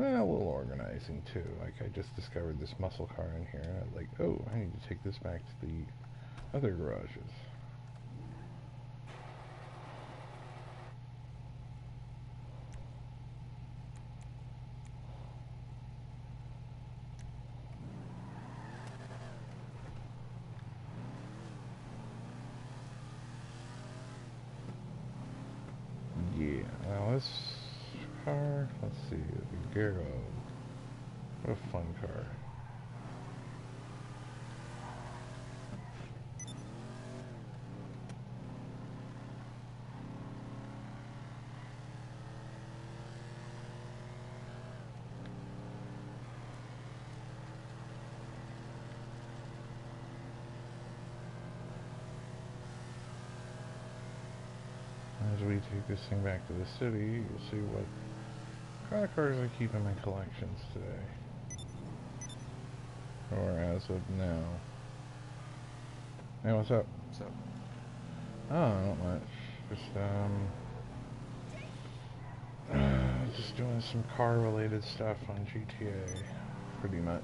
A little organizing too. Like I just discovered this muscle car in here, and I'm like, oh, I need to take this back to the other garages. Yeah. Now this car, let's see, the Garo. What a fun car. As we take this thing back to the city, you'll see what kind of cars I keep in my collections today. Or as of now. Hey, what's up? What's up? Oh, not much. Just doing some car-related stuff on GTA, pretty much.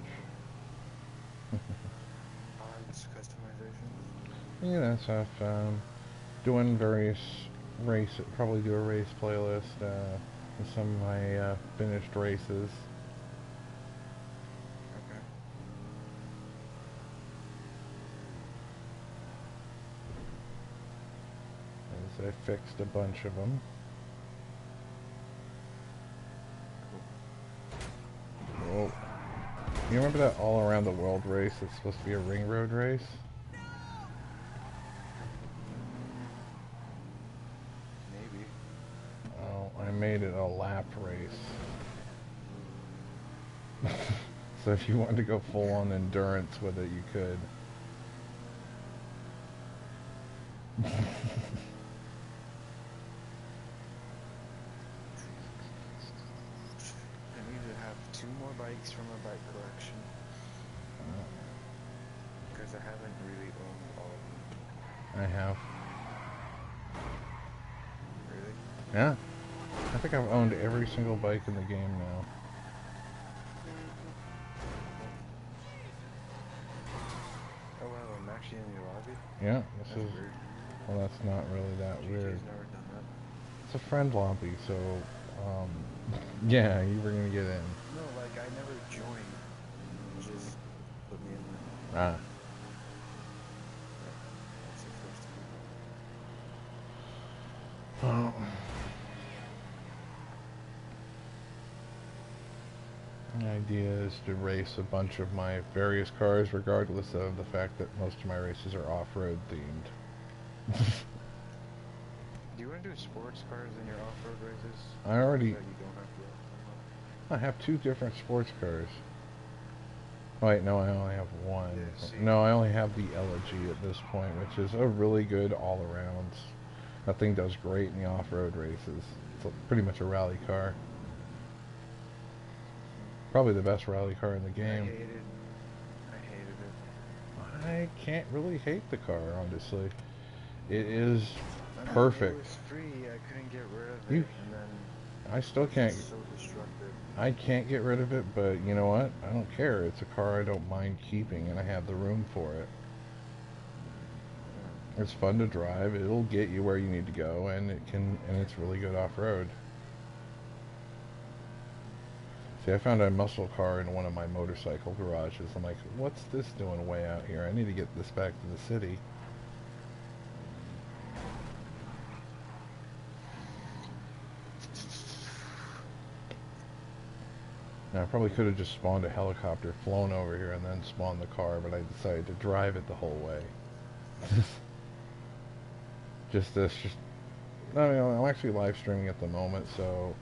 Mods, customization? Yeah, that stuff. Doing various probably do a race playlist with some of my finished races. Okay. As I fixed a bunch of them. Cool. Oh. You remember that all around the world race that's supposed to be a ring road race? Maybe. Oh, I made it a lap race. So if you wanted to go full on endurance with it, you could. I need to have 2 more bikes from my bike collection. Because I haven't really owned all of them. I have. Really? Yeah. I think I've owned every single bike in the game now. Oh wow, I'm actually in your lobby? Yeah, this That's is... weird. Well, that's not really that weird. GTA's never done that. It's a friend lobby, so... yeah, you were gonna get in. No, like I never joined. Just put me in there. Ah. That's the first Well... The idea is to race a bunch of my various cars, regardless of the fact that most of my races are off-road themed. Do you want to do sports cars in your off-road races? I already... So you don't have to... I have 2 different sports cars. Wait, no, I only have one. Yeah, No, I only have the Elegy at this point, which is a really good all-around. That thing does great in the off-road races. It's pretty much a rally car. Probably the best rally car in the game. I hated it. I can't really hate the car, honestly. It is I mean, perfect. it was free, I couldn't get rid of it, You, and then I still can't. it's so destructive. I can't get rid of it, but you know what? I don't care. It's a car I don't mind keeping, and I have the room for it. It's fun to drive. It'll get you where you need to go, and it's really good off-road. See, I found a muscle car in one of my motorcycle garages. I'm like, what's this doing way out here? I need to get this back to the city. Now, I probably could have just spawned a helicopter, flown over here, and then spawned the car, but I decided to drive it the whole way. I mean, I'm actually live streaming at the moment, so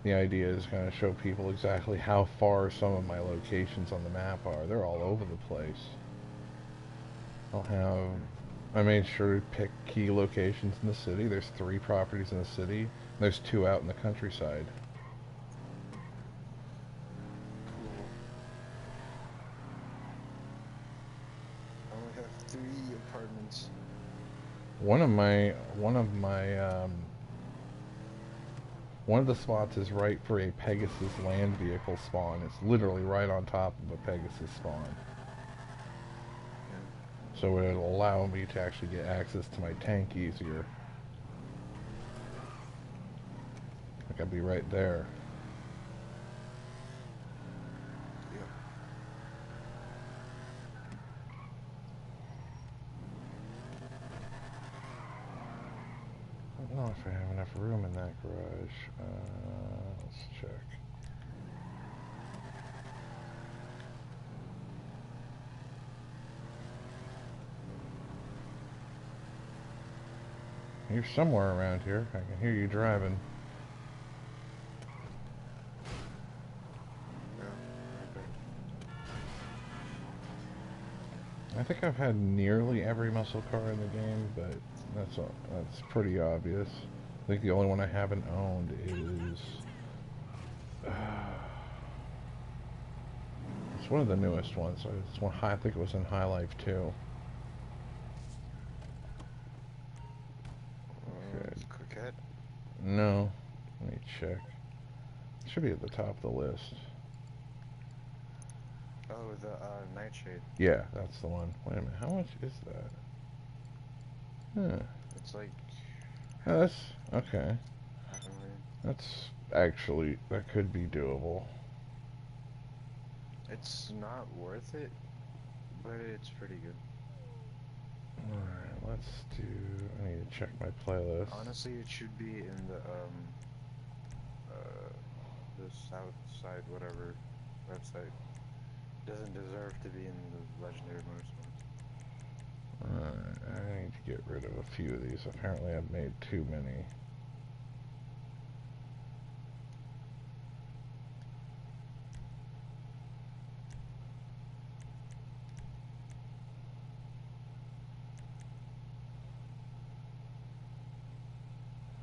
the idea is kind of show people exactly how far some of my locations on the map are. They're all over the place. I made sure to pick key locations in the city. There's 3 properties in the city. There's 2 out in the countryside. Cool. I only have 3 apartments. One of the spots is right for a Pegasus land vehicle spawn. It's literally right on top of a Pegasus spawn. Yeah. So it'll allow me to actually get access to my tank easier. Like I'd be right there. Yeah. I don't know if I have enough room in that garage. Let's check. You're somewhere around here. I can hear you driving. Yeah. Okay. I think I've had nearly every muscle car in the game, but that's pretty obvious. I think the only one I haven't owned is it's one of the newest ones. It's one I think it was in High Life 2. Okay. Coquette. No. Let me check. It should be at the top of the list. Oh, the Nightshade. Yeah, that's the one. Wait a minute. How much is that? Huh. It's like Oh, that's okay. half a million. That's actually that could be doable. It's not worth it, but it's pretty good. Alright, let's do... I need to check my playlist. Honestly, it should be in the South Side whatever website. Doesn't deserve to be in the Legendary Motorsports. Alright, I need to get rid of a few of these. Apparently I've made too many.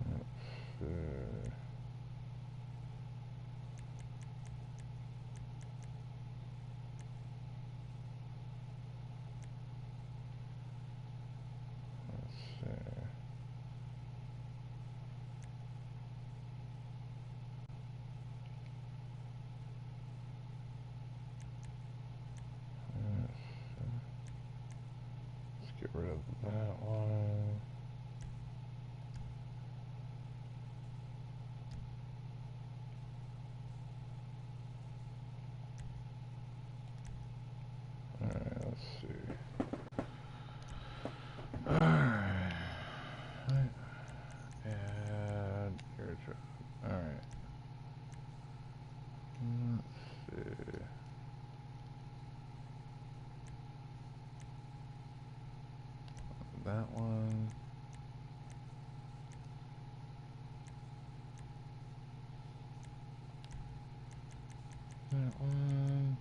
Let's see. Let's get rid of that one. Alright, let's see. Alright. Add airdrop. Alright. Let's see. That one. That one.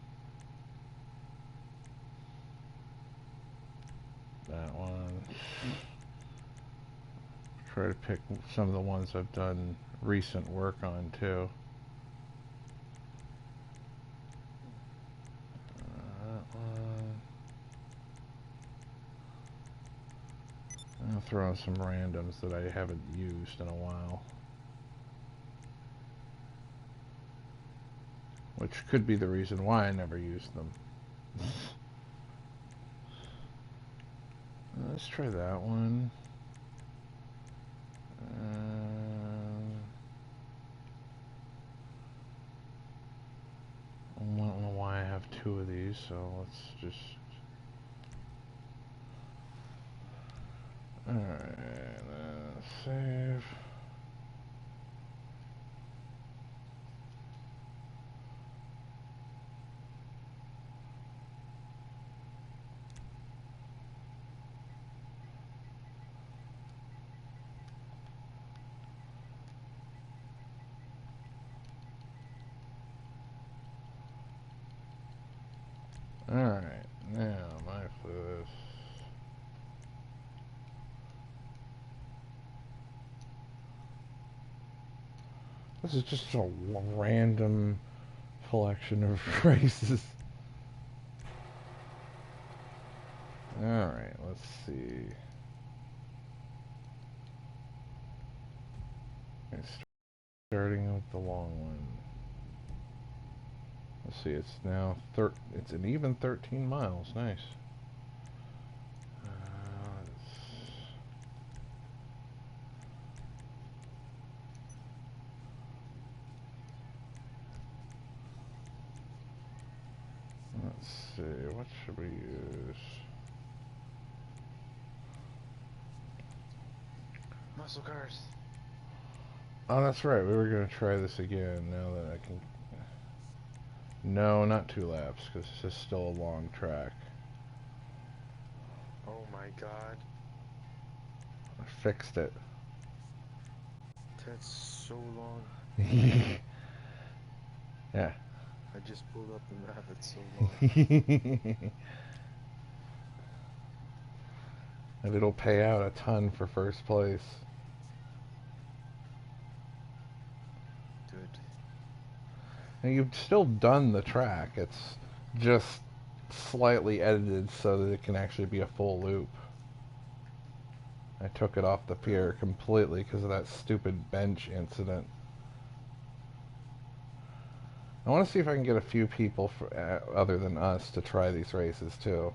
That one. Try to pick some of the ones I've done recent work on too. That one. I'll throw in some randoms that I haven't used in a while. Which could be the reason why I never used them. Let's try that one. I don't know why I have two of these, so let's just... Alright, save. Alright, now my first. This is just a random collection of phrases. Alright, let's see. Let's Starting with the long one. Let's see, it's now it's an even 13 miles. Nice. Let's see, what should we use? Muscle cars. Oh, that's right. We were going to try this again now that I can... No, not 2 laps, because this is still a long track. Oh my god. I fixed it. That's so long. Yeah. I just pulled up the map, it's so long. And it'll pay out a ton for first place. Good. And you've still done the track. It's just slightly edited so that it can actually be a full loop. I took it off the pier completely because of that stupid bench incident. I want to see if I can get a few people other than us to try these races too.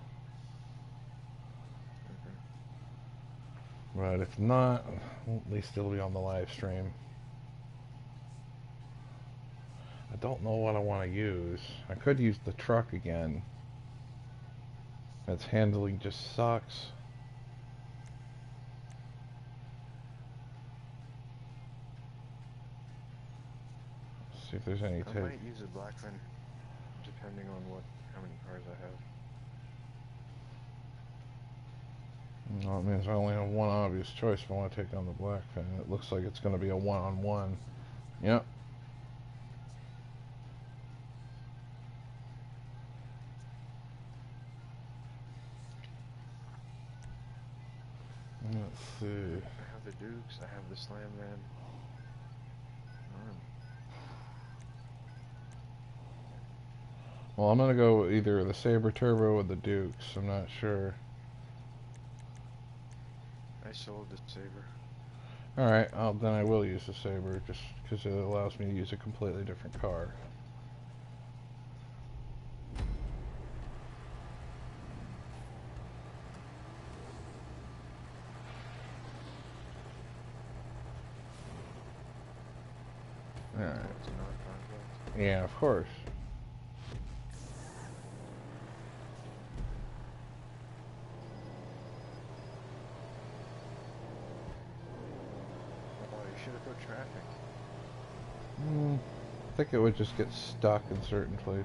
But if not, well, at least it'll be on the live stream. I don't know what I want to use. I could use the truck again. Its handling just sucks. Let's see if there's any I might use a black fin, depending on how many cars I have. Well, it means I only have one obvious choice if I want to take on the black fin. It looks like it's going to be a one-on-one. Yep. Let's see. I have the Dukes, I have the Slam Van. Well, I'm going to go with either the Sabre Turbo or the Dukes. I'm not sure. I sold the Sabre. Alright, then I will use the Sabre just because it allows me to use a completely different car. Alright. Yeah, of course. Oh, you should have put traffic. I think it would just get stuck in certain places.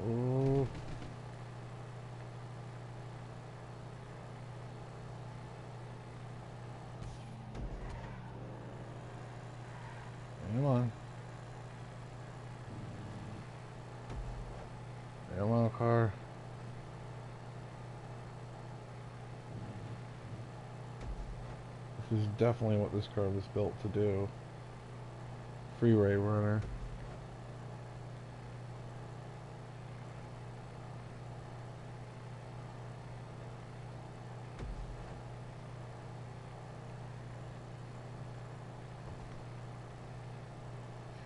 Oh. Come on. Come on, car. This is definitely what this car was built to do. Freeway runner.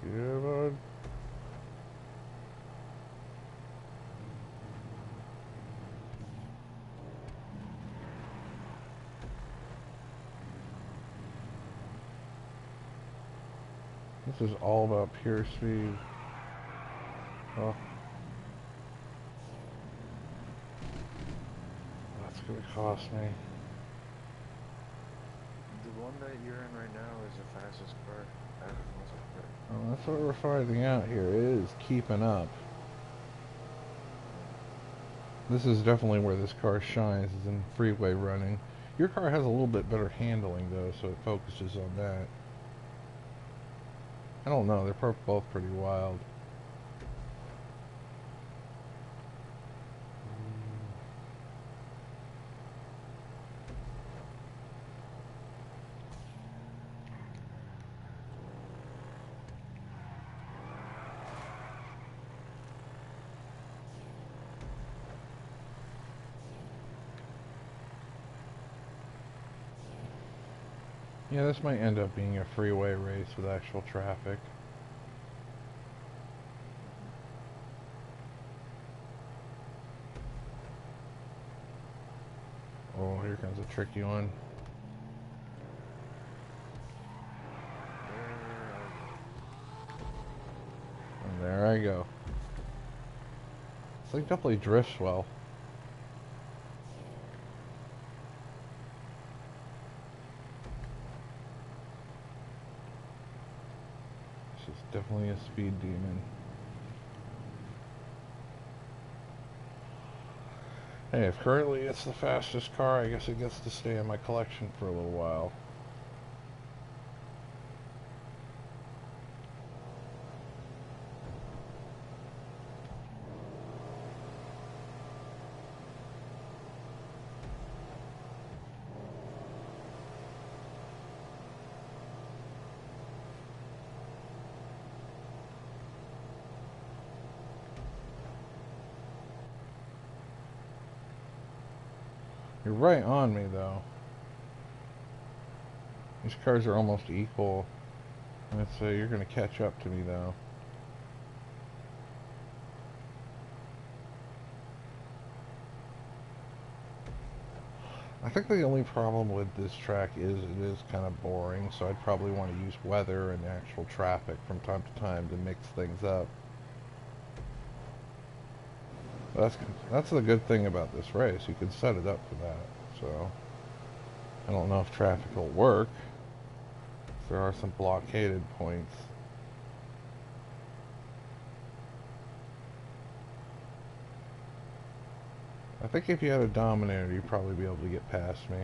Come on. This is all about pure speed. Oh. That's gonna cost me. The one that you're in right now is the fastest car out of muscle car. Well, that's what we're finding out here. It is keeping up. This is definitely where this car shines, is in freeway running. Your car has a little bit better handling though, so it focuses on that. I don't know, they're both pretty wild. Yeah, this might end up being a freeway race with actual traffic. Mm-hmm. Oh, here comes a tricky one. There I go. And there I go. This thing definitely drifts well. This is definitely a speed demon. Hey, if currently it's the fastest car, I guess it gets to stay in my collection for a little while. You're right on me, though. These cars are almost equal. I'd say you're going to catch up to me, though. I think the only problem with this track is it is kind of boring, so I'd probably want to use weather and actual traffic from time to time to mix things up. But that's the good thing about this race. You can set it up for that. So I don't know if traffic will work. There are some blockaded points. I think if you had a Dominator, you'd probably be able to get past me.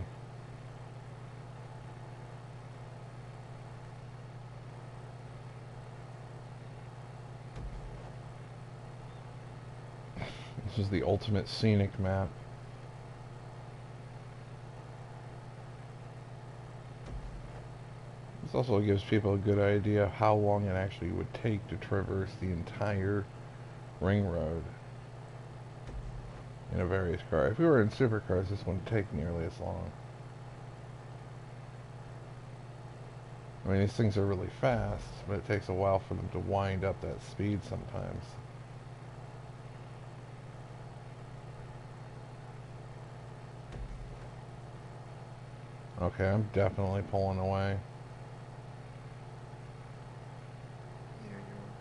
This is the ultimate scenic map. This also gives people a good idea of how long it actually would take to traverse the entire ring road in a various car. If we were in supercars, this wouldn't take nearly as long. I mean, these things are really fast, but it takes a while for them to wind up that speed sometimes. Okay, I'm definitely pulling away. Yeah, you are.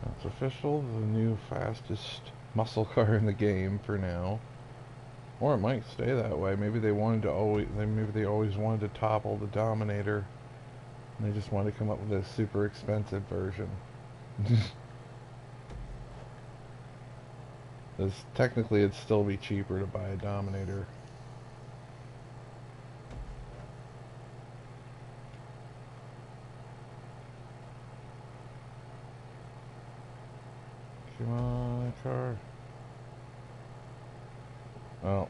That's official, the new fastest muscle car in the game for now. Or it might stay that way. Maybe they always wanted to topple the Dominator. And they just wanted to come up with a super expensive version. Because technically it'd still be cheaper to buy a Dominator. Come on, car. Oh.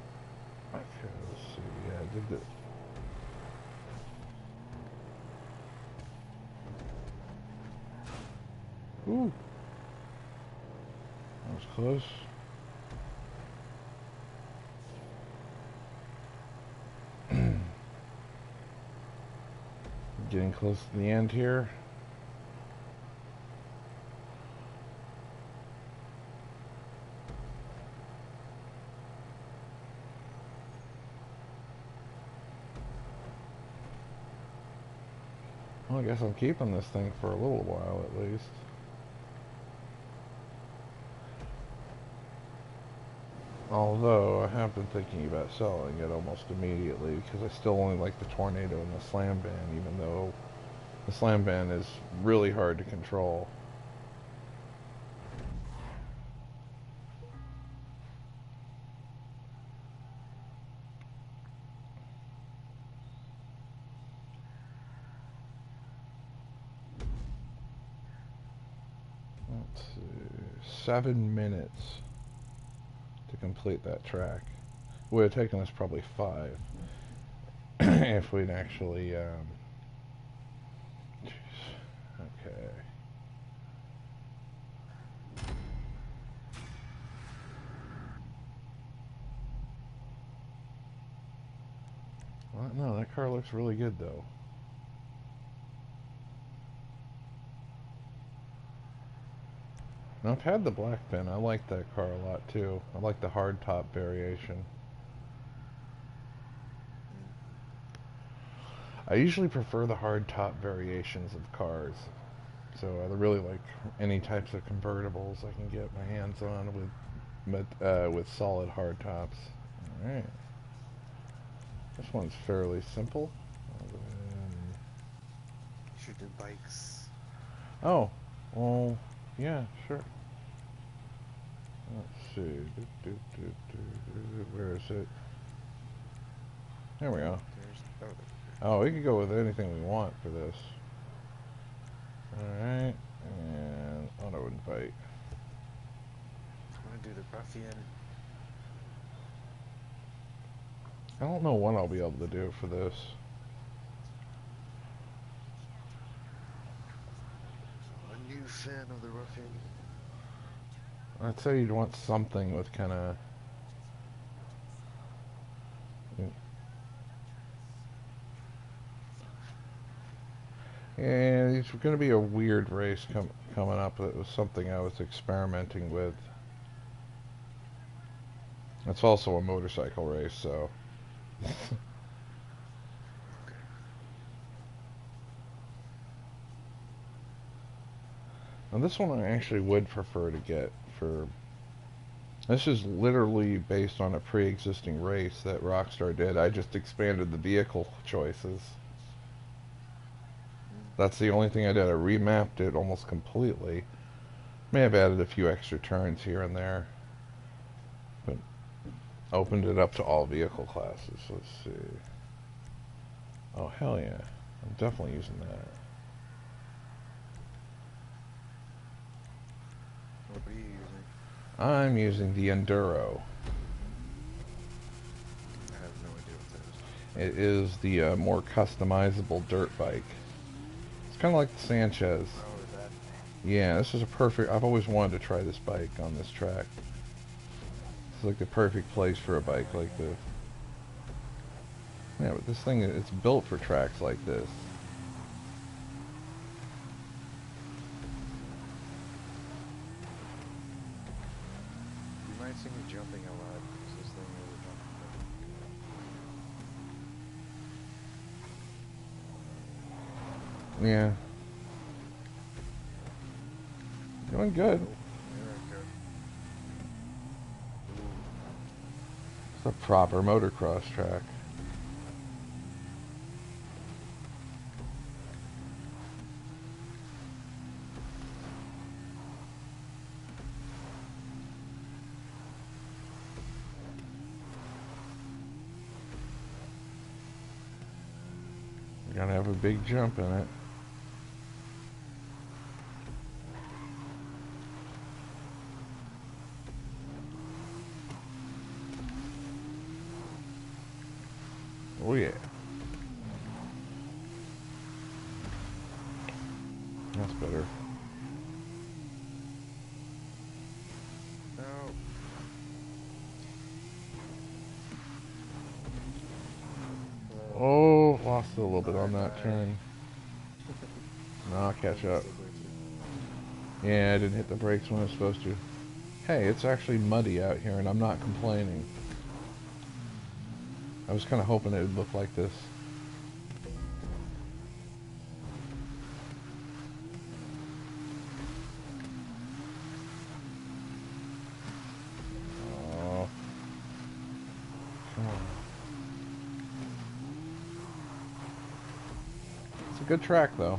Okay, let's see. Yeah, I did that. Ooh. That was close. Getting close to the end here. Well, I guess I'm keeping this thing for a little while at least. Although I have been thinking about selling it almost immediately because I still only like the Tornado and the Slam Van, even though the Slam Van is really hard to control. Let's see. 7 minutes to complete that track. It would have taken us probably 5 if we'd actually. Okay. Well, no, that car looks really good though. Now, I've had the black pin. I like that car a lot too. I like the hard top variation. I usually prefer the hard top variations of cars. So I really like any types of convertibles I can get my hands on with solid hard tops. All right. This one's fairly simple. Should do bikes. Oh, well, yeah, sure. Let's see. Where is it? There we go. Oh, we could go with anything we want for this. Alright, and auto invite. I'm gonna do the ruffian. I don't know what I'll be able to do for this. A new fan of the ruffian. I'd say you'd want something with kind of... Yeah, it's going to be a weird race coming up. It was something I was experimenting with. It's also a motorcycle race, so... Now this one I actually would prefer to get for... This is literally based on a pre-existing race that Rockstar did. I just expanded the vehicle choices. That's the only thing I did. I remapped it almost completely. May have added a few extra turns here and there. But opened it up to all vehicle classes. Let's see. Oh, hell yeah. I'm definitely using that. What are you using? I'm using the Enduro. I have no idea what that is. It is the more customizable dirt bike. It's kind of like the Sanchez. Oh, is that? Yeah, this is a perfect... I've always wanted to try this bike on this track. It's like the perfect place for a bike like this. Yeah, but this thing, it's built for tracks like this. You might see me jumping a lot because this thing really jumps. Yeah. Doing good. Oh, there I go. It's a proper motocross track. You're gonna have a big jump in it. Oh yeah. That's better. No. Oh, lost a little bit on that turn. No, I'll catch up. Yeah, I didn't hit the brakes when I was supposed to. Hey, it's actually muddy out here and I'm not complaining. I was kind of hoping it would look like this. Oh. Come on. It's a good track though.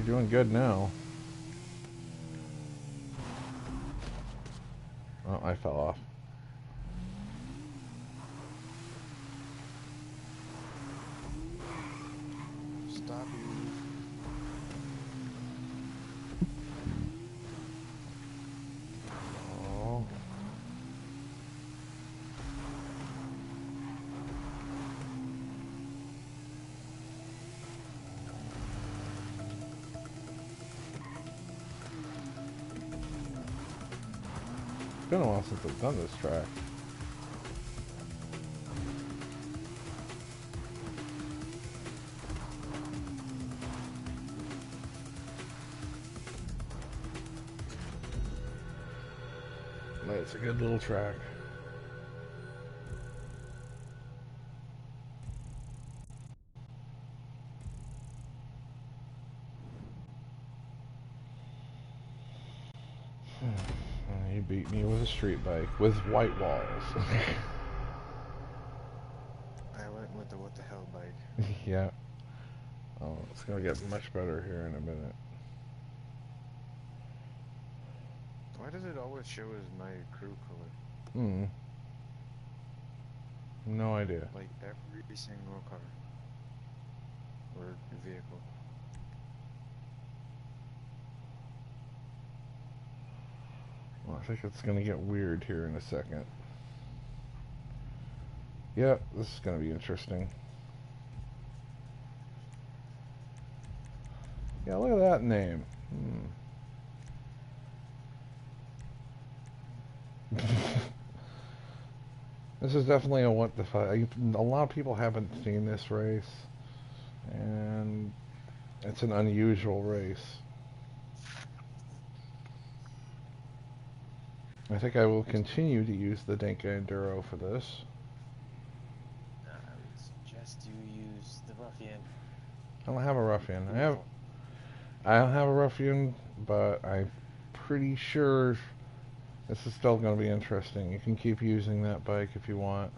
doing good now. Oh, I fell off. Stop you. Oh. It's been a while since I've done this track. But it's a good little track. He beat me with a street bike with white walls. I went with the what the hell bike. Yeah. Oh, it's gonna get much better here in a minute. Why does it always show as my crew color? Hmm. No idea. Like every single car or vehicle. Well, I think it's gonna get weird here in a second. Yep, this is gonna be interesting. Yeah, look at that name. This is definitely a what the fuck. A lot of people haven't seen this race, and it's an unusual race. I think I will continue to use the Denka Enduro for this. I would suggest you use the Ruffian. I don't have a Ruffian. I don't have a Ruffian, but I'm pretty sure this is still going to be interesting. You can keep using that bike if you want.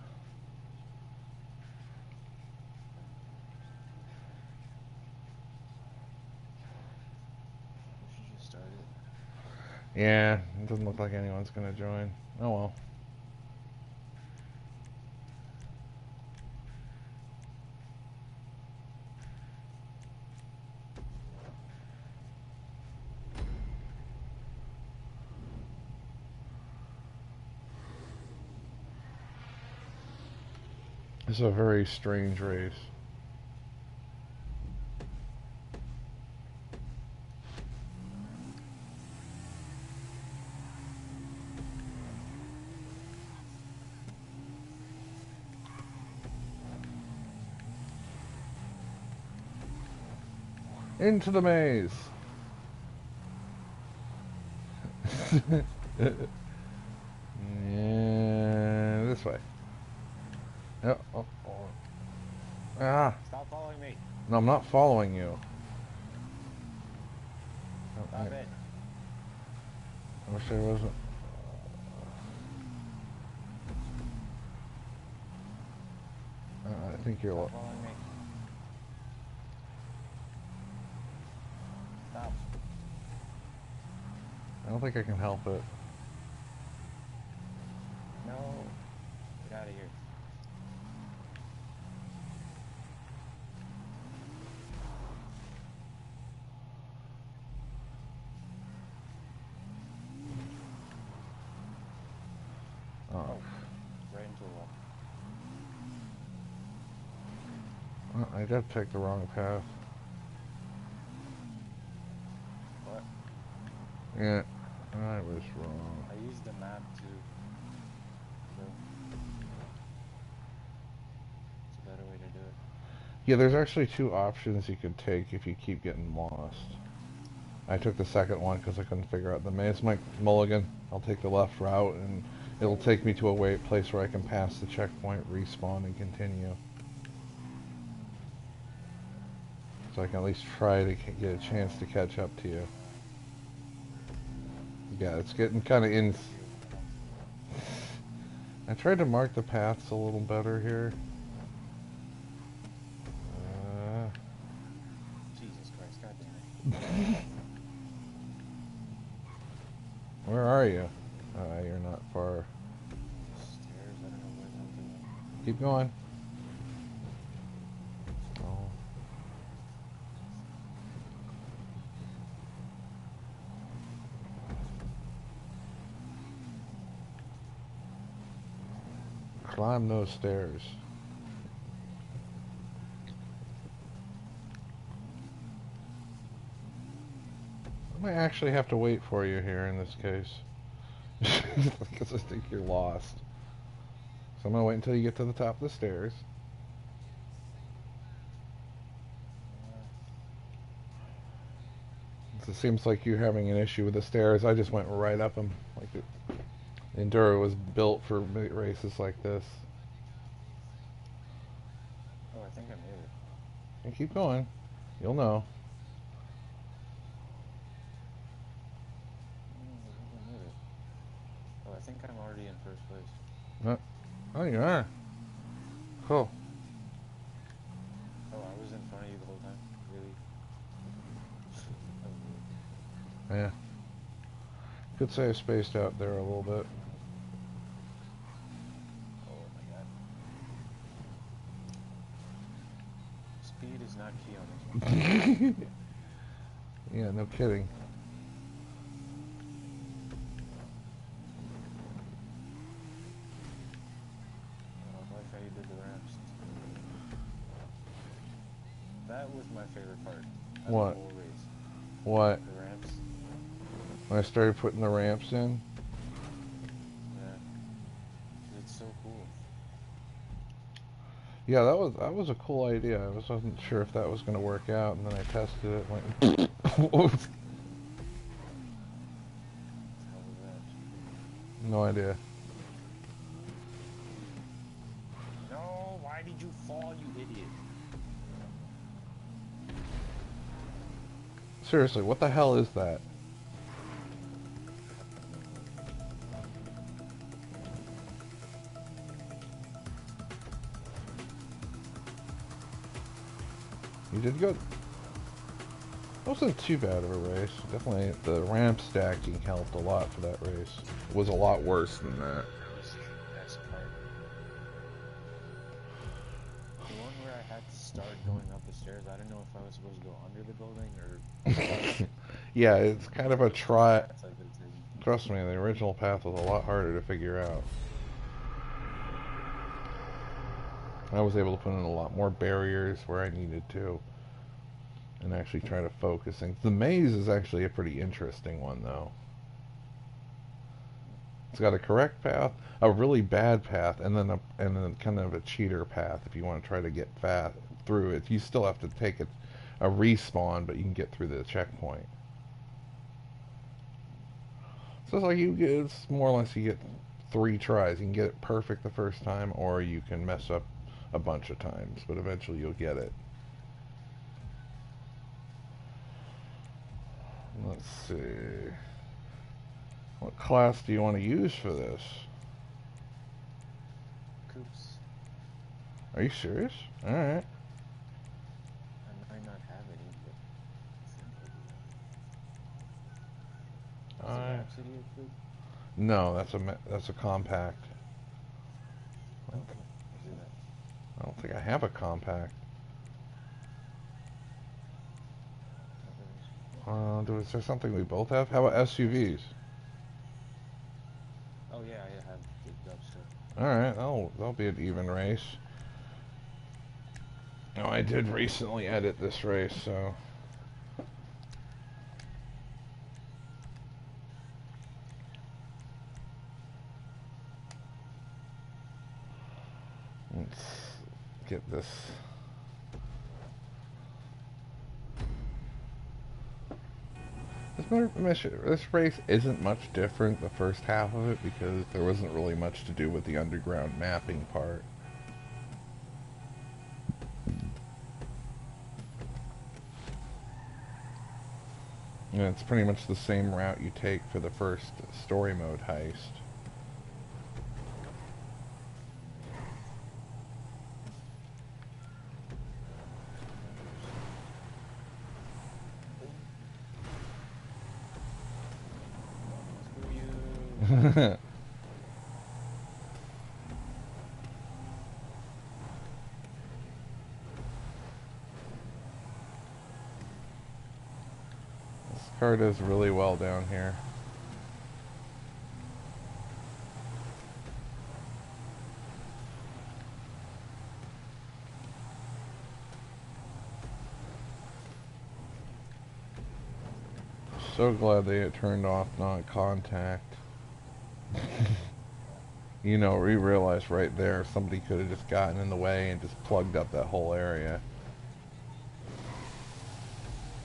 We should just start it. Yeah, it doesn't look like anyone's going to join. Oh well. This is a very strange race. Into the maze. Yeah, this way. Oh, oh, oh. Ah, Stop following me. no, I'm not following you. Stop it. I wish I wasn't. I think you're. Stop following me. Stop. I don't think I can help it. No. Get out of here. Oh. Right into a wall. I did take the wrong path. What? Yeah, I was wrong. I used the map to. So. It's a better way to do it. Yeah, there's actually two options you could take if you keep getting lost. I took the second one because I couldn't figure out the maze. Mike Mulligan. I'll take the left route, and it'll take me to a place where I can pass the checkpoint, respawn, and continue. So I can at least try to get a chance to catch up to you. Yeah, it's getting kind of in. I tried to mark the paths a little better here. Jesus Christ, God damn it. Where are you? You're not far. Stairs, I don't know where they're doing. Keep going. Oh. Climb those stairs. I might actually have to wait for you here in this case. Because I think you're lost. So I'm going to wait until you get to the top of the stairs. It seems like you're having an issue with the stairs. I just went right up them. Like the Enduro was built for races like this. Oh, I think I made it. And keep going. You'll know. I think I made it. Oh, I think I'm already in first place. Oh, you are. Cool. Oh, I was in front of you the whole time? Really? That was weird. Yeah. Could say I spaced out there a little bit. Oh my god. Speed is not key on this one. Yeah, no kidding. I like how you did the ramps. That was my favorite part of What? the whole race. What? The ramps. When I started putting the ramps in? Yeah. It's so cool. Yeah, that was a cool idea. I wasn't sure if that was going to work out, and then I tested it. Went, oops. How was that? No idea. No, why did you fall, you idiot? Seriously, what the hell is that? You did good. Wasn't too bad of a race. Definitely the ramp stacking helped a lot for that race. It was a lot worse than that. That was the best part. The one where I had to start going up the stairs, I didn't know if I was supposed to go under the building or... Yeah, it's kind of a try. That's like it's in. Trust me, the original path was a lot harder to figure out. I was able to put in a lot more barriers where I needed to. And actually try to focus things. The maze is actually a pretty interesting one, though. It's got a correct path, a really bad path, and then kind of a cheater path if you want to try to get fast through it. You still have to take a respawn, but you can get through the checkpoint. So it's like it's more or less you get 3 tries. You can get it perfect the first time, or you can mess up a bunch of times, but eventually you'll get it. Let's see. What class do you want to use for this? Coops. Are you serious? Alright. I might not have any, but I think I'll do that. Is the Alright. Rhapsody a coupe? No, that's a compact. Okay, I'll do that. I don't think I have a compact. Is there something we both have? How about SUVs? Oh yeah, I have the dubstep. Alright, that'll be an even race. No, I did recently edit this race, so... Let's get this... This race isn't much different, the first half of it, because there wasn't really much to do with the underground mapping part. And it's pretty much the same route you take for the first story mode heist. This car does really well down here. So glad they had turned off non-contact. You know, we realized right there somebody could have just gotten in the way and just plugged up that whole area.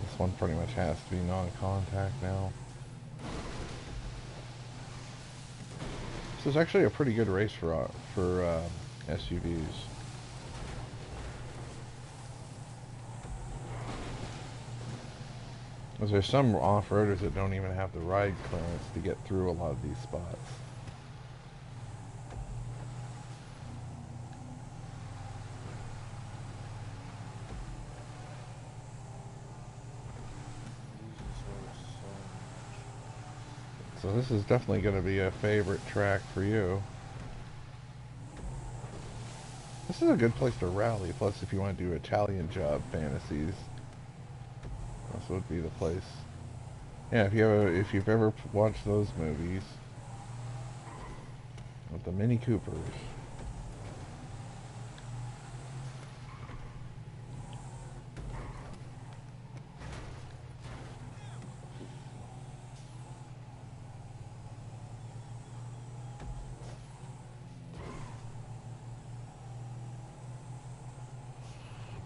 This one pretty much has to be non-contact now. This is actually a pretty good race for SUVs. Because there's some off-roaders that don't even have the ride clearance to get through a lot of these spots. So this is definitely going to be a favorite track for you. This is a good place to rally, plus if you want to do Italian job fantasies, this would be the place. Yeah, if you've ever watched those movies with the Mini Coopers.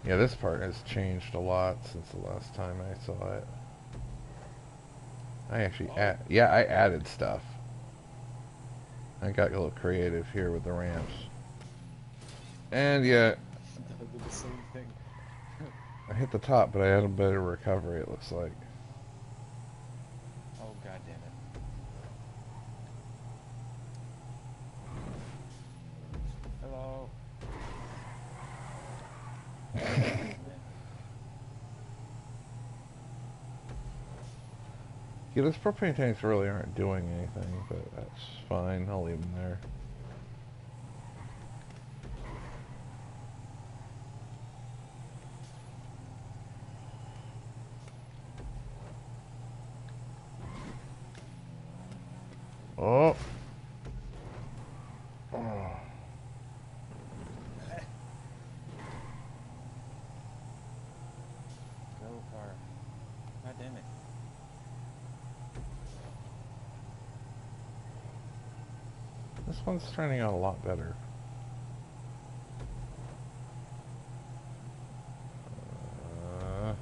Yeah, this part has changed a lot since the last time I saw it. I added stuff. I got a little creative here with the ramps. And yeah, I did the same thing. I hit the top, but I had a better recovery, it looks like. Oh, god damn it. Hello. Yeah, those propane tanks really aren't doing anything, but that's fine. I'll leave them there. Oh. Oh. Go car. God damn it. This one's turning out a lot better. Uh,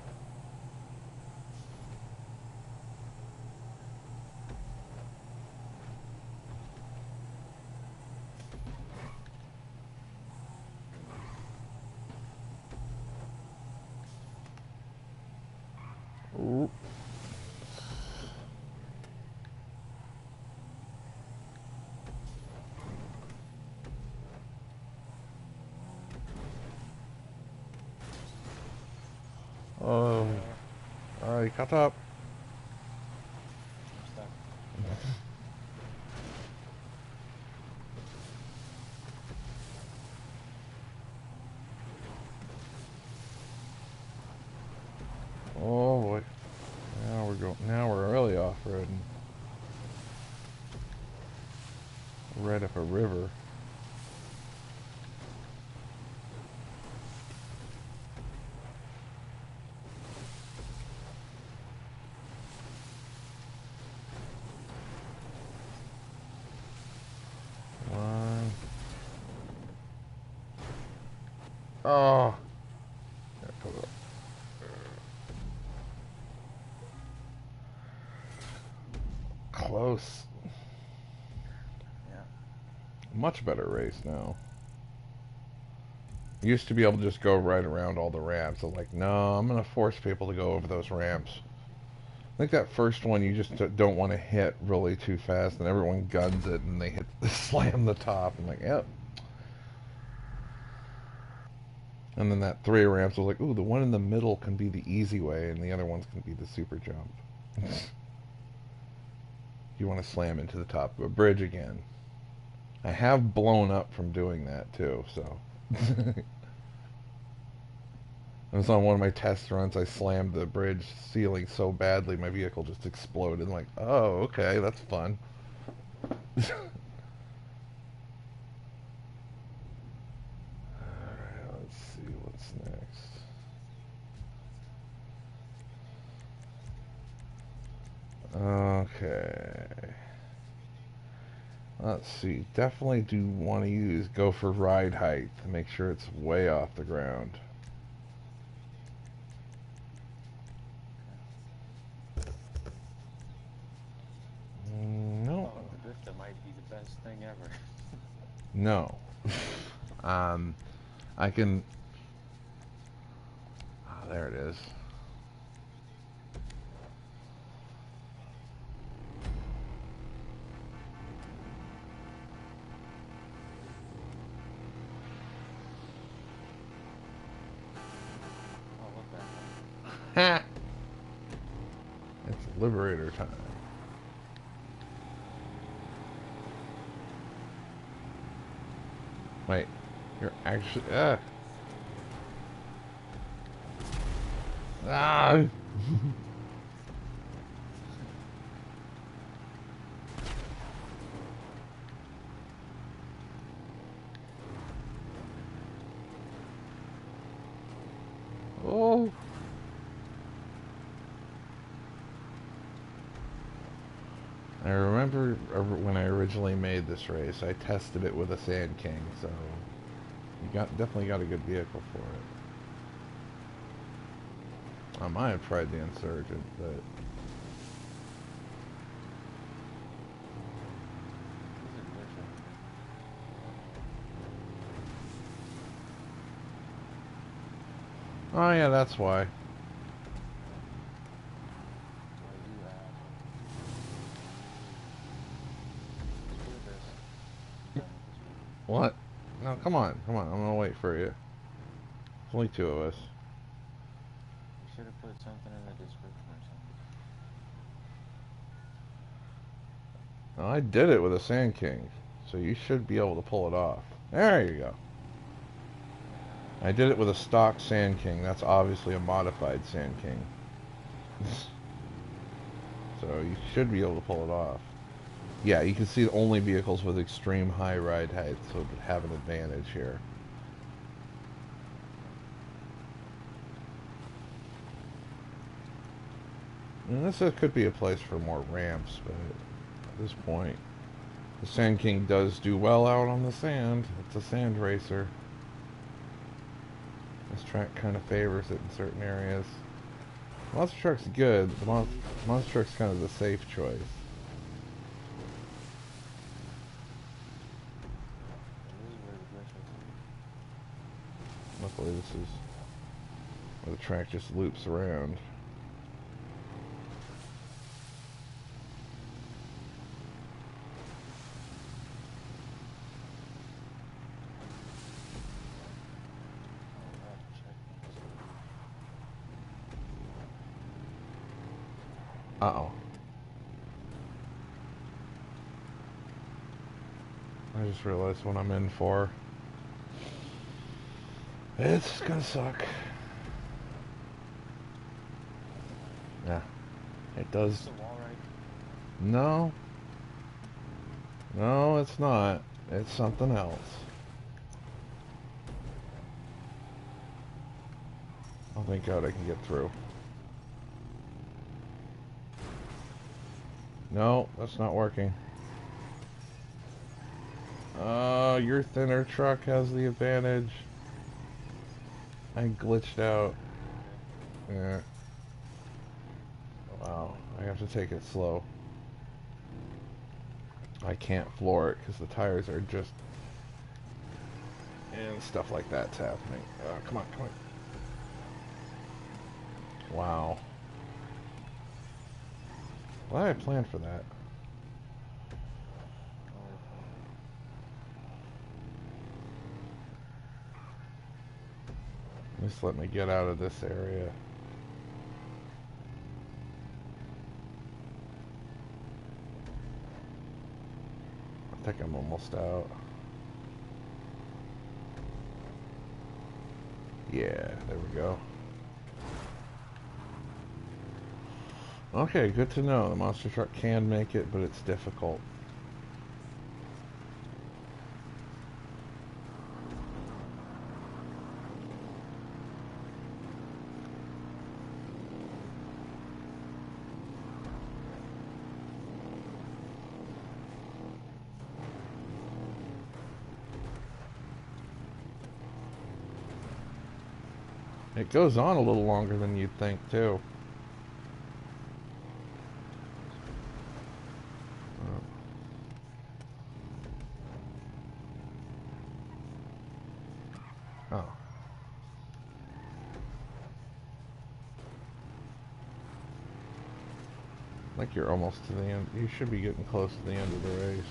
ooh. Alright, caught up. I'm stuck. Oh boy. Now we're really off-roading. Right up a river. One. Oh. There, put it up. Close. Yeah. Much better race now. Used to be able to just go right around all the ramps. I'm like, no, I'm going to force people to go over those ramps. I think that first one you just don't want to hit really too fast, and everyone guns it, and they slam the top. I'm like, yep. And then that 3 ramps, I was like, ooh, the one in the middle can be the easy way, and the other ones can be the super jump. You want to slam into the top of a bridge again. I have blown up from doing that too, so. It was on one of my test runs. I slammed the bridge ceiling so badly my vehicle just exploded. I'm like, oh, okay, that's fun. Alright, let's see what's next. Okay. Let's see. Definitely do want to go for ride height to make sure it's way off the ground. No. Oh, the drifter might be the best thing ever. No. um, I can. Oh, there it is. Oh, look at Ha! It's Liberator time. Wait, you're actually. Ah! Oh! I remember when I originally made this race, I tested it with a Sand King, so you definitely got a good vehicle for it. I might have tried the Insurgent, but There's a glitch over there. oh yeah, that's why. Why you asshole? Screw this. I'm done with this one. What? No, come on, come on. I'm gonna wait for you. There's only two of us. You should have put something in the description or something. No, I did it with a Sand King, so you should be able to pull it off. There you go. I did it with a stock Sand King. That's obviously a modified Sand King. So you should be able to pull it off. Yeah, you can see only vehicles with extreme high ride height so have an advantage here. And this could be a place for more ramps, but at this point, the Sand King does do well out on the sand. It's a sand racer. This track kind of favors it in certain areas. Monster Truck's good, but Monster Truck's kind of the safe choice. This is where the glitch is. Luckily this is where the track just loops around. Oh, that checkpoint. Uh-oh. I just realized what I'm in for. It's gonna suck. Yeah, it Is does. this the wall right? No. No, it's not. It's something else. Oh, thank God I can get through. No, that's not working. Your thinner truck has the advantage. I glitched out. Okay. Yeah. Wow, I have to take it slow. I can't floor it because the tires are just... And stuff like that's happening. Come on, come on. Wow. Why did I plan for that? Just let me get out of this area. think I'm almost out. Yeah, there we go. Okay, good to know. The monster truck can make it, but it's difficult. It goes on a little longer than you'd think, too. Oh. I think you're almost to the end. You should be getting close to the end of the race.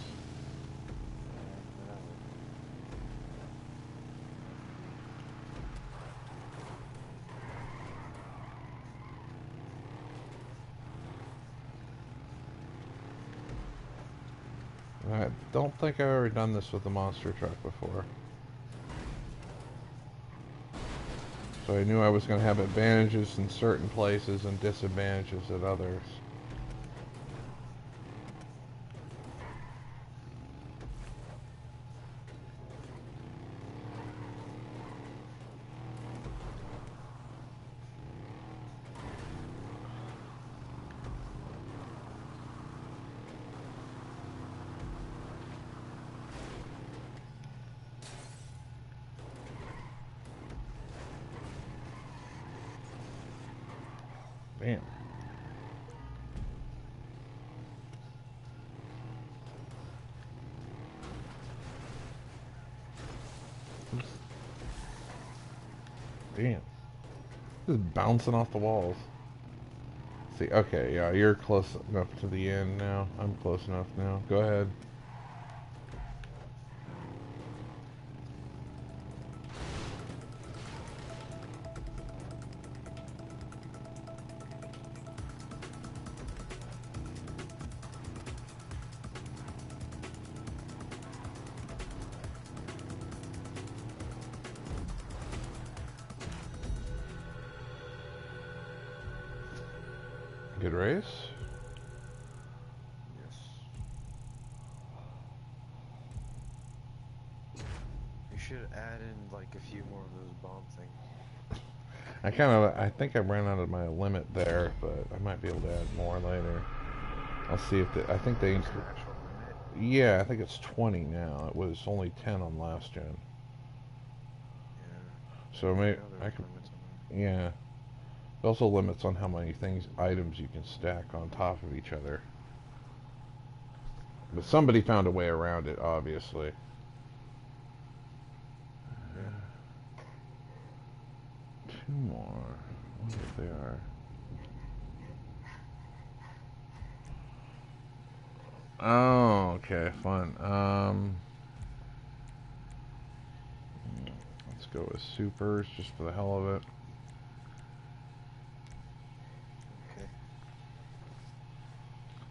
I don't think I've ever done this with the monster truck before. So I knew I was going to have advantages in certain places and disadvantages at others. Damn. Damn. Just bouncing off the walls. See, okay, yeah, you're close enough to the end now. I'm close enough now. Go ahead. Good race. Yes. You should add in like a few more of those bomb things. I think I ran out of my limit there, but I might be able to add more later. I'll see if I think they, There's an actual limit. yeah, I think it's 20 now. It was only 10 on last gen. Yeah. So I maybe didn't know there I was could, limits on that. yeah. It also limits on how many items you can stack on top of each other. But somebody found a way around it, obviously. Yeah. Two more. I wonder if they are. Oh, okay, fun. Let's go with supers just for the hell of it. Okay.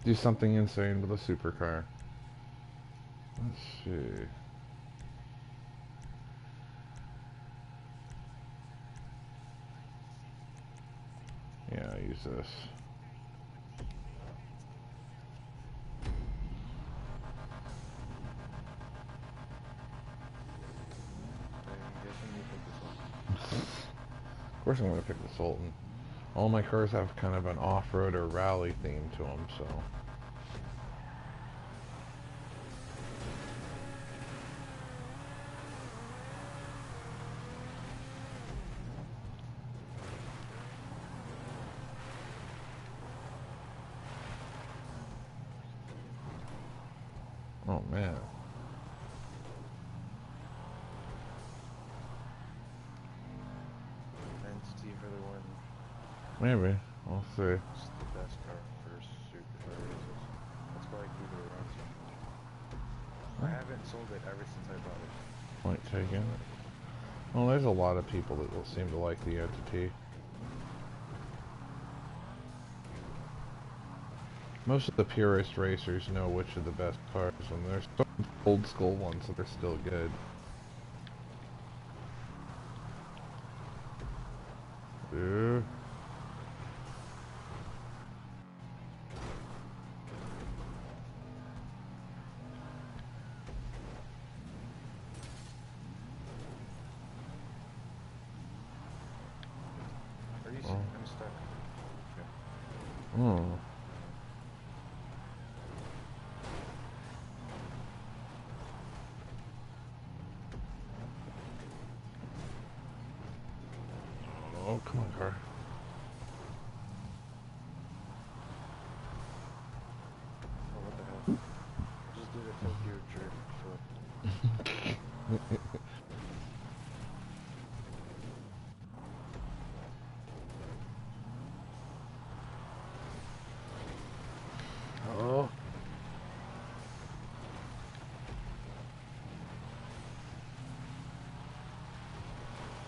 Do something insane with a supercar. Let's see. Yeah, I use this. I'm guessing you picked this one. Of course I'm going to pick the Sultan. All my cars have kind of an off-road or rally theme to them, so... Oh, man. Entity for the one. Maybe. We'll see. It's the best car for supercar races. That's why I keep it around so much. I haven't sold it ever since I bought it. Point So taken. enjoy it. Well, there's a lot of people that will seem to like the entity. Most of the purist racers know which are the best cars, and there's some old school ones that are still good. Yeah. Are you? Oh. I'm stuck. Okay. Oh. Oh, come on, car. Oh, what the hell? I just did a Tokyo drift flip. Oh.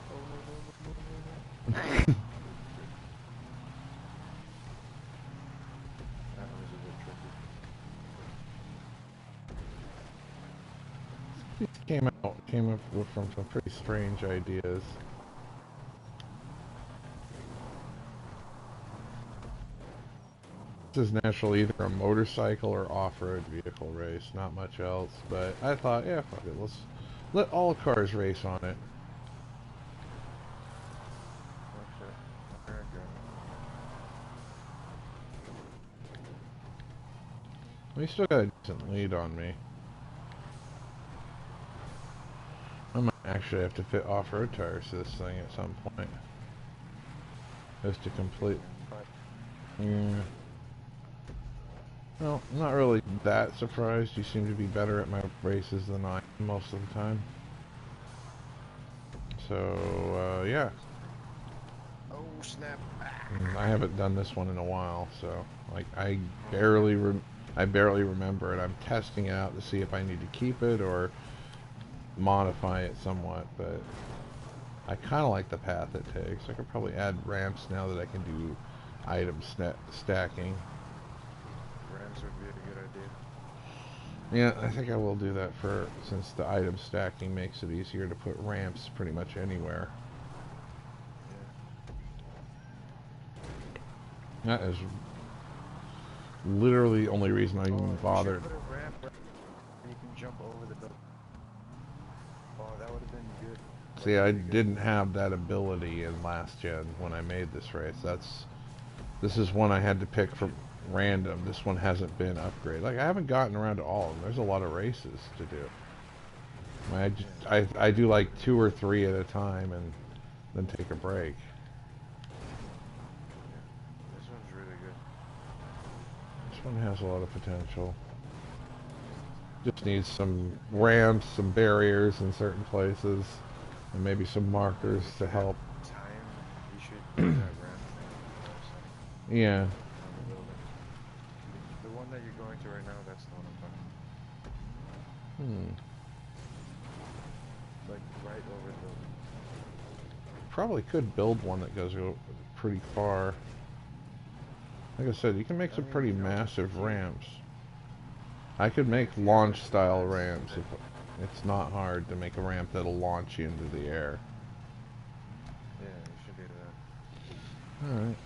Oh no no no no no no. Good. That was a bit tricky. Came up with some pretty strange ideas. This is naturally either a motorcycle or off-road vehicle race, not much else. But I thought, yeah, fuck it, let's let all cars race on it. Oh shit. Okay, I got it. We still got a decent lead on me. I might actually have to fit off-road tires to this thing at some point. Just to complete. But Yeah. Well, I'm not really that surprised. You seem to be better at my races than I am most of the time. So, yeah. oh snap! Ah. I haven't done this one in a while, so like I Oh yeah. barely I barely remember it. I'm testing it out to see if I need to keep it or modify it somewhat, but I kind of like the path it takes. I could probably add ramps now that I can do item stacking. Rams would be a good idea. Yeah, I think I will do that for since the item stacking makes it easier to put ramps pretty much anywhere. Yeah. That is literally the only reason I Oh, even you should bothered. put a ramp where you can jump over the building. Oh, that would have been good. That See, was I really good. didn't have that ability in last gen when I made this race. This is one I had to pick You from should. random. This one hasn't been upgraded. Like I haven't gotten around to all of them. There's a lot of races to do. Yeah, this one I is do like really two or good. three at a time and then take a break. Yeah, this one's really good. This one has a lot of potential. Just needs some ramps, some barriers in certain places, and maybe some markers If to you have help. time, you should do that ramp thing for us Yeah. around the building. The one that you're going to right now, that's the one I'm talking about. Hmm. Like right over the building. Probably could build one that goes pretty far. Like I said, you can make I some mean, pretty if massive you ramps. I could make if you have launch like the style funds, ramps. If it's not hard to make a ramp that'll launch you into the air. yeah, you should do that. Alright.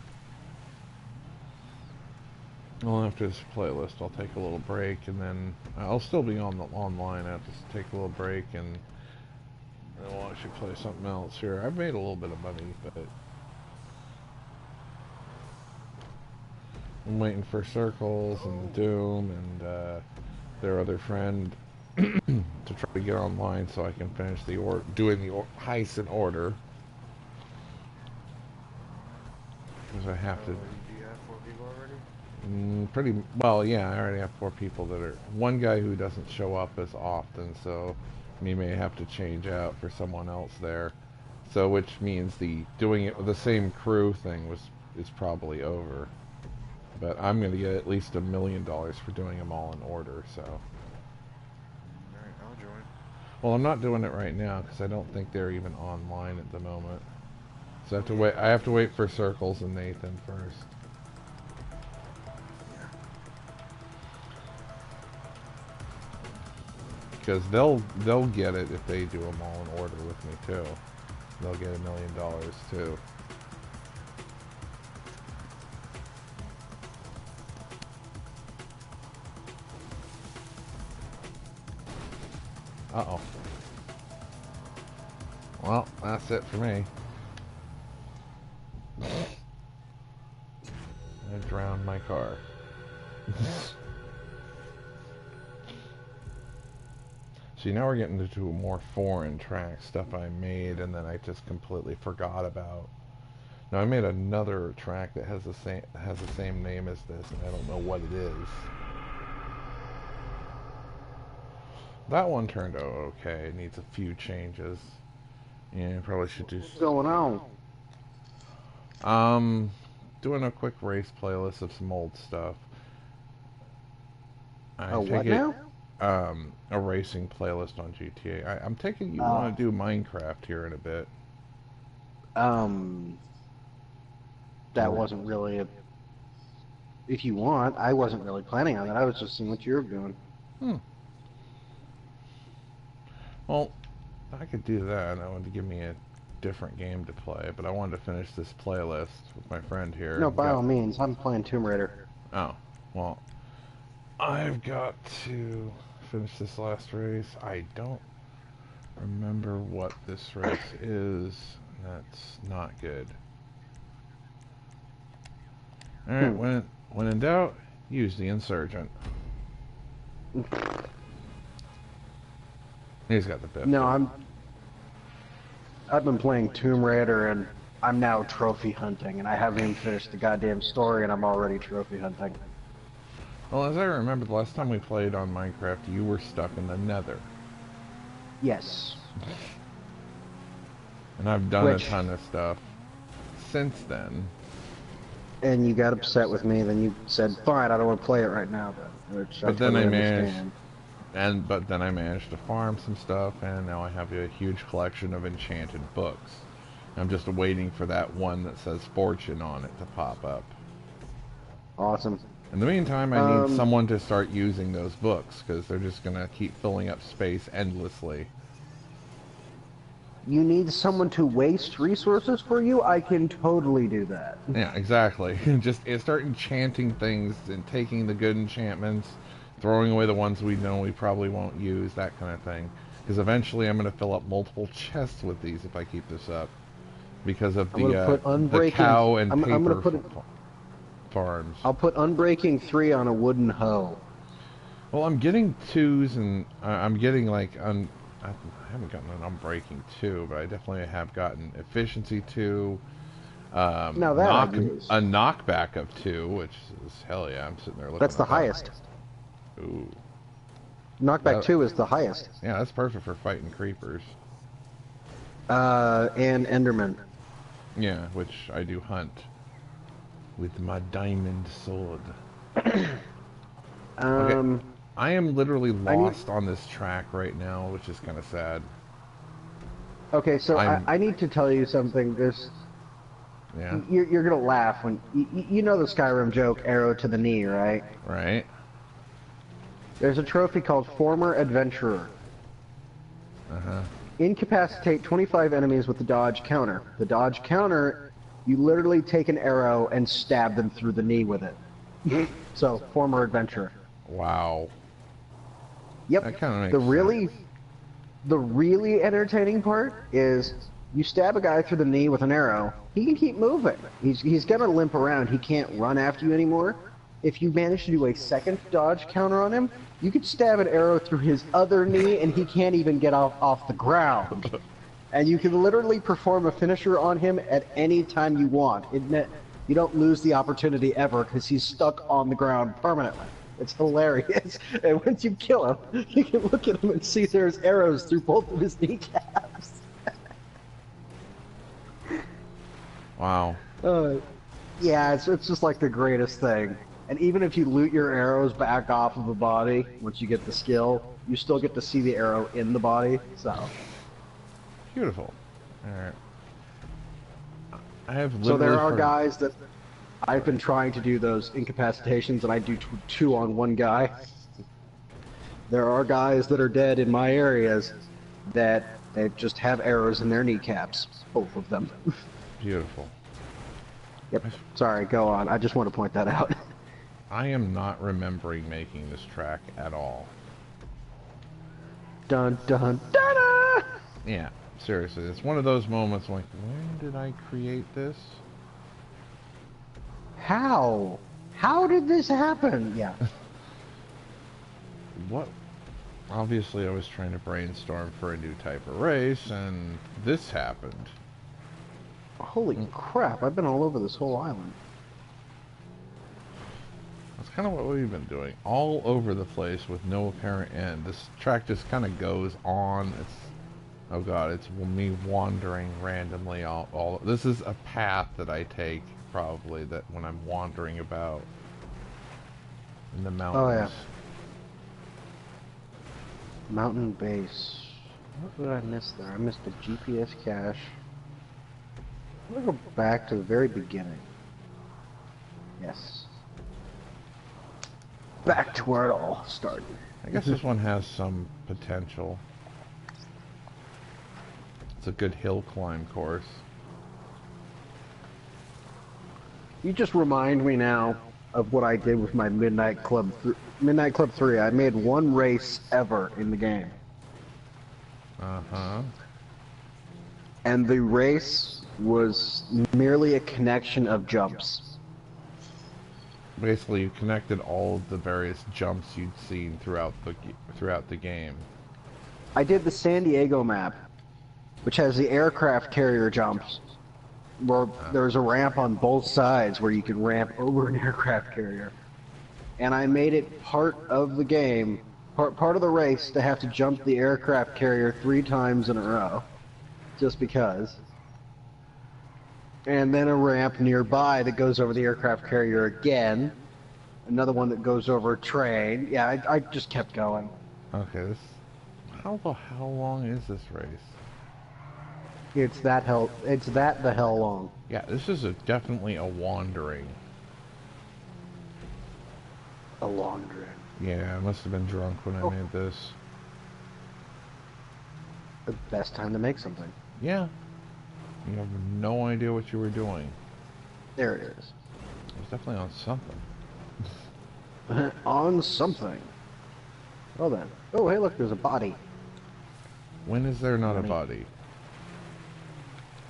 Well, after this playlist, I'll take a little break, and then I'll still be on the online. I have to take a little break, and then we'll actually play something else here. I've made a little bit of money, but I'm waiting for Circles and Oh, Doom and their other friend to try to get online so I can finish doing the heist in order. Because I have to. oh, do you have 4 people already? Pretty well, yeah. I already have 4 people that are. One guy who doesn't show up as often, so we may have to change out for someone else there. So, which means the doing it with the Oh, same crew thing is probably over. But I'm going to get at least $1 million for doing them all in order. So, alright, I'll join. well, I'm not doing it right now because I don't think they're even online at the moment. So I have Oh to yeah, wait. I have to yeah, wait for Circles and Nathan first. yeah. Because they'll get it if they do them all in order with me too. They'll get $1 million too. Uh-oh. Well, that's it for me. I drowned my car. See, now we're getting into more foreign track stuff I made and then I just completely forgot about. Now I made another track that has the same name as this, and I don't know what it is. That one turned out okay. It needs a few changes. Yeah, probably should do. What's going on? Doing a quick race playlist of some old stuff. I Oh, take what it, now? a racing playlist on GTA. I'm taking you want to do Minecraft here in a bit. Um, that wasn't really a. If you want, I wasn't really planning on that. I was just seeing what you were doing. Well, I could do that. I wanted to give me a different game to play, but I wanted to finish this playlist with my friend here. No, by all means, I'm playing Tomb Raider. Oh, well, I've got to finish this last race. I don't remember what this race is. That's not good. Alright, when in doubt, use the Insurgent. He's got the bit. No, I've been playing Tomb Raider, and I'm now trophy hunting, and I haven't even finished the goddamn story, and I'm already trophy hunting. Well, as I remember, the last time we played on Minecraft, you were stuck in the Nether. Yes. And I've done a ton of stuff since then. And you got upset with me, then you said, fine, I don't want to play it right now, but then I managed, but then I managed to farm some stuff, and now I have a huge collection of enchanted books. I'm just waiting for that one that says fortune on it to pop up. Awesome. In the meantime, I need someone to start using those books, because they're just going to keep filling up space endlessly. You need someone to waste resources for you? I can totally do that. Yeah, exactly. Just start enchanting things and taking the good enchantments, throwing away the ones we know we probably won't use, that kind of thing. Because eventually I'm going to fill up multiple chests with these if I keep this up. Because of the cow and paper farms. I'll put Unbreaking 3 on a wooden hoe. Well, I'm getting 2s, and I'm getting like... I haven't gotten an Unbreaking 2, but I definitely have gotten Efficiency 2, now that a Knockback of 2, which is, hell yeah, I'm sitting there looking That's at the that. highest. Ooh. Knockback 2 is the highest. Yeah, that's perfect for fighting creepers. And Enderman. Yeah, which I do hunt with my diamond sword. Okay. I am literally lost on this track right now, which is kind of sad. Okay, so I need to tell you something. Yeah. You're gonna laugh when you know the Skyrim joke, arrow to the knee, right? Right. There's a trophy called Former Adventurer. Incapacitate 25 enemies with the dodge counter. The dodge counter, you literally take an arrow and stab them through the knee with it. So, Former Adventurer. Wow. Yep. That kind of makes sense. The really entertaining part is you stab a guy through the knee with an arrow, he can keep moving. He's gonna limp around, he can't run after you anymore. If you manage to do a second dodge counter on him, you could stab an arrow through his other knee and he can't even get off the ground. And you can literally perform a finisher on him at any time you want. You don't lose the opportunity ever because he's stuck on the ground permanently. It's hilarious. And once you kill him, you can look at him and see there's arrows through both of his kneecaps. Wow. Yeah, it's just like the greatest thing. And even if you loot your arrows back off of a body, once you get the skill, you still get to see the arrow in the body, so. Beautiful. Alright. I have So there are guys that I've been trying to do those incapacitations, and I do two on one guy. There are guys that are dead in my areas that they just have arrows in their kneecaps, both of them. Beautiful. Yep. Sorry, go on. I just want to point that out. I am not remembering making this track at all. Dun dun dun! Yeah, seriously, it's one of those moments like, when did I create this? How? How did this happen? Yeah. What? Obviously, I was trying to brainstorm for a new type of race, and this happened. Holy crap, I've been all over this whole island. That's kind of what we've been doing, all over the place with no apparent end. This track just kind of goes on. It's, oh god, it's me wandering randomly all. This is a path that I take, probably, that when I'm wandering about in the mountains. Oh yeah. Mountain base. What did I miss there? I missed a GPS cache. I'm gonna go back to the very beginning. Yes. Back to where it all started. I guess this one has some potential. It's a good hill climb course. You just remind me now of what I did with my Midnight Club 3. I made one race ever in the game. Uh-huh. And the race was merely a connection of jumps. Basically, you connected all of the various jumps you'd seen throughout the game. I did the San Diego map, which has the aircraft carrier jumps, where there's a ramp on both sides where you can ramp over an aircraft carrier. And I made it part of the game, part of the race, to have to jump the aircraft carrier 3 times in a row, just because. And then a ramp nearby that goes over the aircraft carrier again. Another one that goes over a train. Yeah, I just kept going. Okay, this... How long is this race? It's that the hell long. Yeah, this is definitely a wandering. A laundry. Yeah, I must have been drunk when I made this. The best time to make something. Yeah. You have no idea what you were doing. There it is. It was definitely on something. On something. Well then. Oh, hey, look, there's a body. When is there not a body?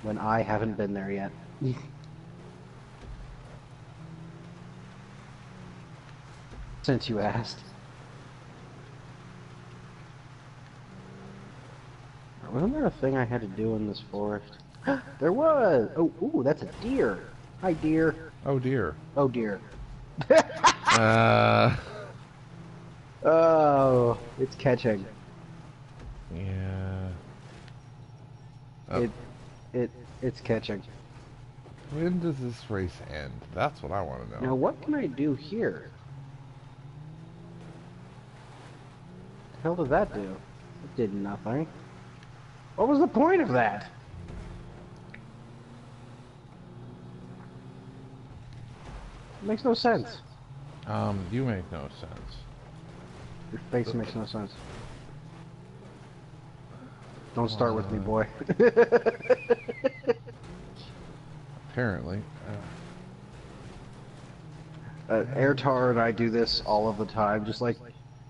When I haven't been there yet. Since you asked. Wasn't there a thing I had to do in this forest? There was! Oh, ooh, that's a deer. Hi, deer. Oh dear. Oh, dear. Uh... Oh, it's catching. Yeah. Oh. It's catching. When does this race end? That's what I want to know. Now, what can I do here? The hell did that do? It did nothing. What was the point of that? It makes no sense. You make no sense. Your face makes no sense. Don't start with me, boy. Apparently. Airtar and I do this all of the time, just like,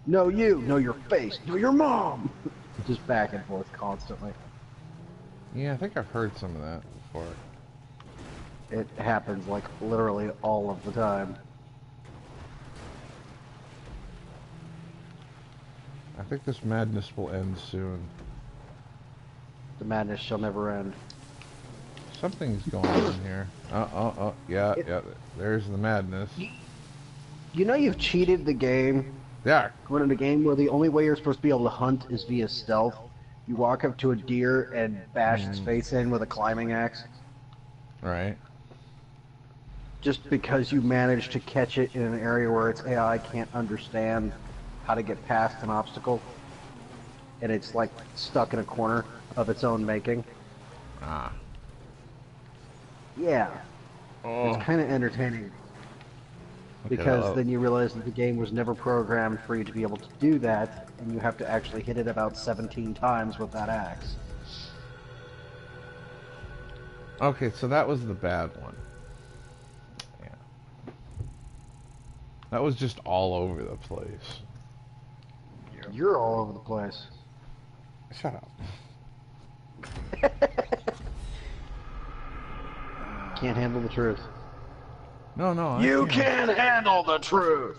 no you, no your face, no your mom! Just back and forth constantly. Yeah, I think I've heard some of that before. It happens like literally all of the time. I think this madness will end soon. The madness shall never end. Something's going on here. Yeah, there's the madness. You know you've cheated the game? Yeah. When in a game where the only way you're supposed to be able to hunt is via stealth, you walk up to a deer and bash its face in with a climbing axe. Right. Just because you managed to catch it in an area where its AI can't understand how to get past an obstacle, and it's like stuck in a corner of its own making. Ah. Yeah. Oh. It's kind of entertaining. because well, then you realize that the game was never programmed for you to be able to do that, and you have to actually hit it about 17 times with that axe. okay, so that was the bad one. Yeah. That was just all over the place. You're all over the place. Shut up. Can't handle the truth. No, I You can't. can't handle the truth!